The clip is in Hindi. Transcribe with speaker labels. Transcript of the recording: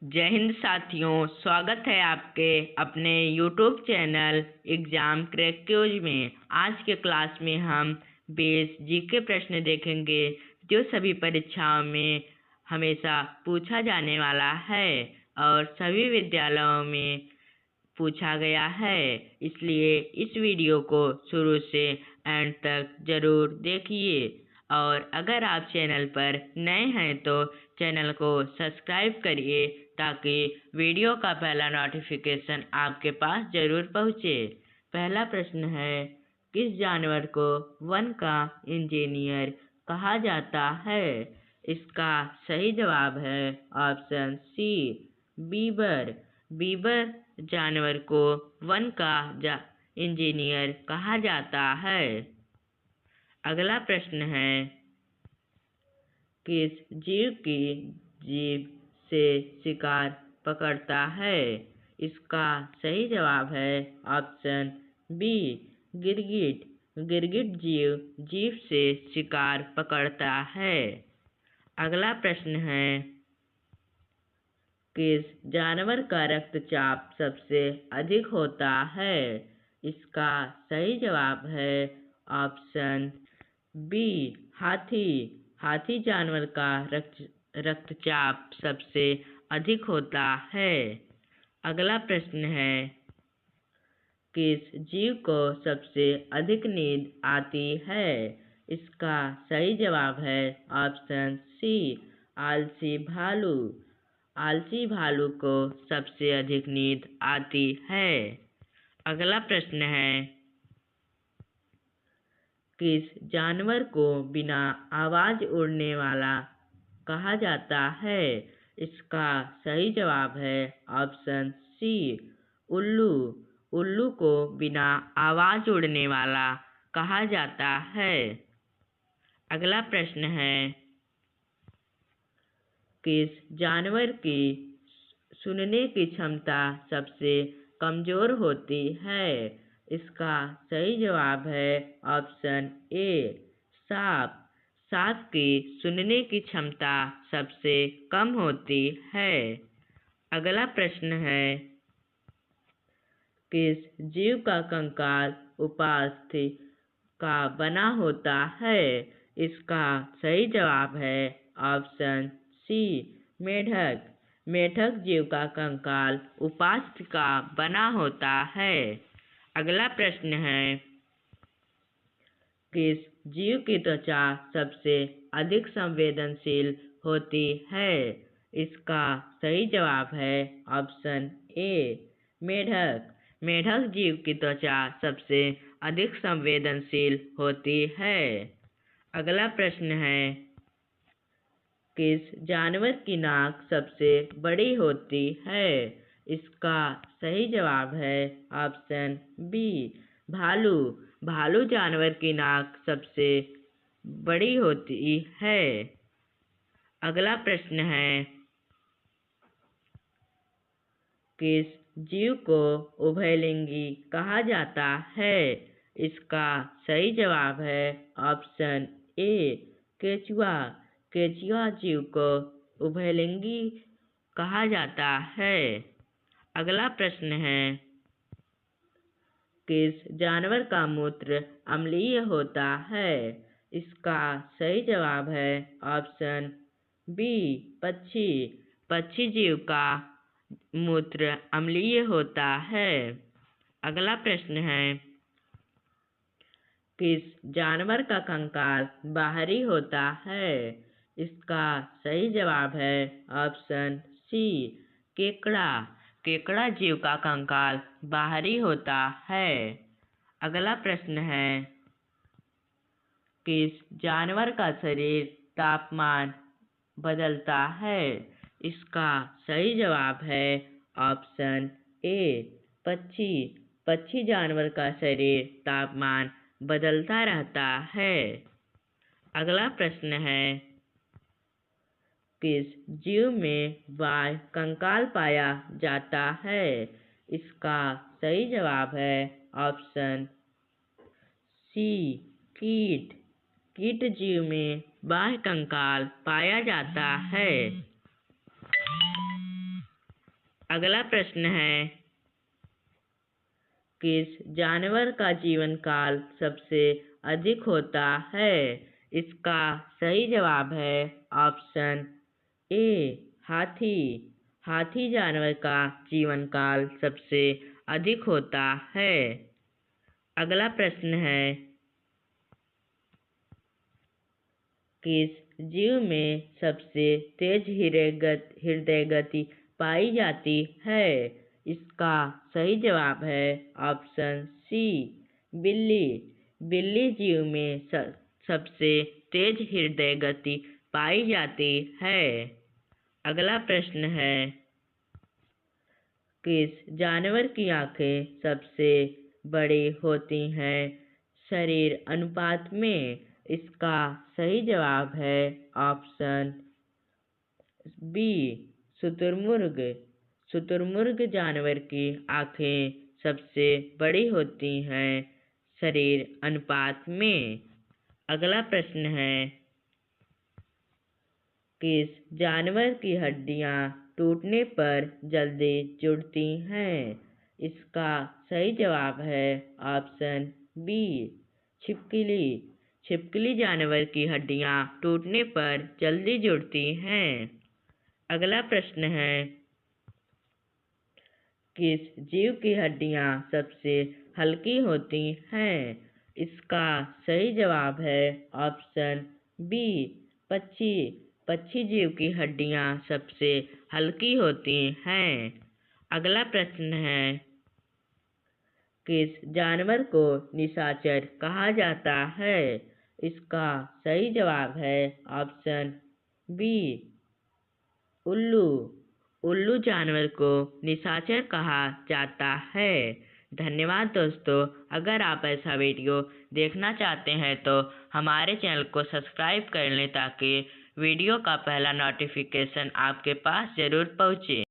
Speaker 1: जय हिंद साथियों, स्वागत है आपके अपने YouTube चैनल एग्जाम क्रैक क्यूज में। आज के क्लास में हम बेस जीके प्रश्न देखेंगे जो सभी परीक्षाओं में हमेशा पूछा जाने वाला है और सभी विद्यालयों में पूछा गया है। इसलिए इस वीडियो को शुरू से एंड तक जरूर देखिए और अगर आप चैनल पर नए हैं तो चैनल को सब्सक्राइब करिए ताकि वीडियो का पहला नोटिफिकेशन आपके पास जरूर पहुँचे। पहला प्रश्न है, किस जानवर को वन का इंजीनियर कहा जाता है? इसका सही जवाब है ऑप्शन सी, बीबर। बीबर जानवर को वन का इंजीनियर कहा जाता है। अगला प्रश्न है, किस जीव की जीभ से शिकार पकड़ता है? इसका सही जवाब है ऑप्शन बी, गिरगिट। गिरगिट जीभ से शिकार पकड़ता है। अगला प्रश्न है, किस जानवर का रक्तचाप सबसे अधिक होता है? इसका सही जवाब है ऑप्शन बी, हाथी। हाथी जानवर का रक्तचाप सबसे अधिक होता है। अगला प्रश्न है, किस जीव को सबसे अधिक नींद आती है? इसका सही जवाब है ऑप्शन सी, आलसी भालू। आलसी भालू को सबसे अधिक नींद आती है। अगला प्रश्न है, किस जानवर को बिना आवाज उड़ने वाला कहा जाता है? इसका सही जवाब है ऑप्शन सी, उल्लू। उल्लू को बिना आवाज उड़ने वाला कहा जाता है। अगला प्रश्न है, किस जानवर की सुनने की क्षमता सबसे कमजोर होती है? इसका सही जवाब है ऑप्शन ए, सांप। सांप की सुनने की क्षमता सबसे कम होती है। अगला प्रश्न है, किस जीव का कंकाल उपास्थि का बना होता है? इसका सही जवाब है ऑप्शन सी, मेढक। मेढक जीव का कंकाल उपास्थि का बना होता है। अगला प्रश्न है, किस जीव की त्वचा सबसे अधिक संवेदनशील होती है? इसका सही जवाब है ऑप्शन ए, मेढक। मेढक जीव की त्वचा सबसे अधिक संवेदनशील होती है। अगला प्रश्न है, किस जानवर की नाक सबसे बड़ी होती है? इसका सही जवाब है ऑप्शन बी, भालू। भालू जानवर की नाक सबसे बड़ी होती है। अगला प्रश्न है, किस जीव को उभयलिंगी कहा जाता है? इसका सही जवाब है ऑप्शन ए, केचुआ। केचुआ जीव को उभयलिंगी कहा जाता है। अगला प्रश्न है, किस जानवर का मूत्र अम्लीय होता है? इसका सही जवाब है ऑप्शन बी, पक्षी। पक्षी जीव का मूत्र अम्लीय होता है। अगला प्रश्न है, किस जानवर का कंकाल बाहरी होता है? इसका सही जवाब है ऑप्शन सी, केकड़ा। केकड़ा जीव का कंकाल बाहरी होता है। अगला प्रश्न है, किस जानवर का शरीर तापमान बदलता है? इसका सही जवाब है ऑप्शन ए, पक्षी। पक्षी जानवर का शरीर तापमान बदलता रहता है। अगला प्रश्न है, किस जीव में बाह्य कंकाल पाया जाता है? इसका सही जवाब है ऑप्शन सी, कीट। कीट जीव में बाह्य कंकाल पाया जाता है। अगला प्रश्न है, किस जानवर का जीवन काल सबसे अधिक होता है? इसका सही जवाब है ऑप्शन ए हाथी। हाथी जानवर का जीवन काल सबसे अधिक होता है। अगला प्रश्न है, किस जीव में सबसे तेज हृदय गति पाई जाती है? इसका सही जवाब है ऑप्शन सी बिल्ली। बिल्ली जीव में सबसे तेज हृदय गति पाई जाती है। अगला प्रश्न है, किस जानवर की आंखें सबसे बड़ी होती हैं शरीर अनुपात में? इसका सही जवाब है ऑप्शन बी शुतुरमुर्ग। शुतुरमुर्ग जानवर की आंखें सबसे बड़ी होती हैं शरीर अनुपात में। अगला प्रश्न है, किस जानवर की हड्डियां टूटने पर जल्दी जुड़ती हैं? इसका सही जवाब है ऑप्शन बी छिपकली। छिपकली जानवर की हड्डियां टूटने पर जल्दी जुड़ती हैं। अगला प्रश्न है, किस जीव की हड्डियां सबसे हल्की होती हैं? इसका सही जवाब है ऑप्शन बी पक्षी। पक्षी जीव की हड्डियां सबसे हल्की होती हैं। अगला प्रश्न है, किस जानवर को निशाचर कहा जाता है? इसका सही जवाब है ऑप्शन बी उल्लू। उल्लू जानवर को निशाचर कहा जाता है। धन्यवाद दोस्तों। अगर आप ऐसा वीडियो देखना चाहते हैं तो हमारे चैनल को सब्सक्राइब कर लें ताकि वीडियो का पहला नोटिफिकेशन आपके पास ज़रूर पहुँचे।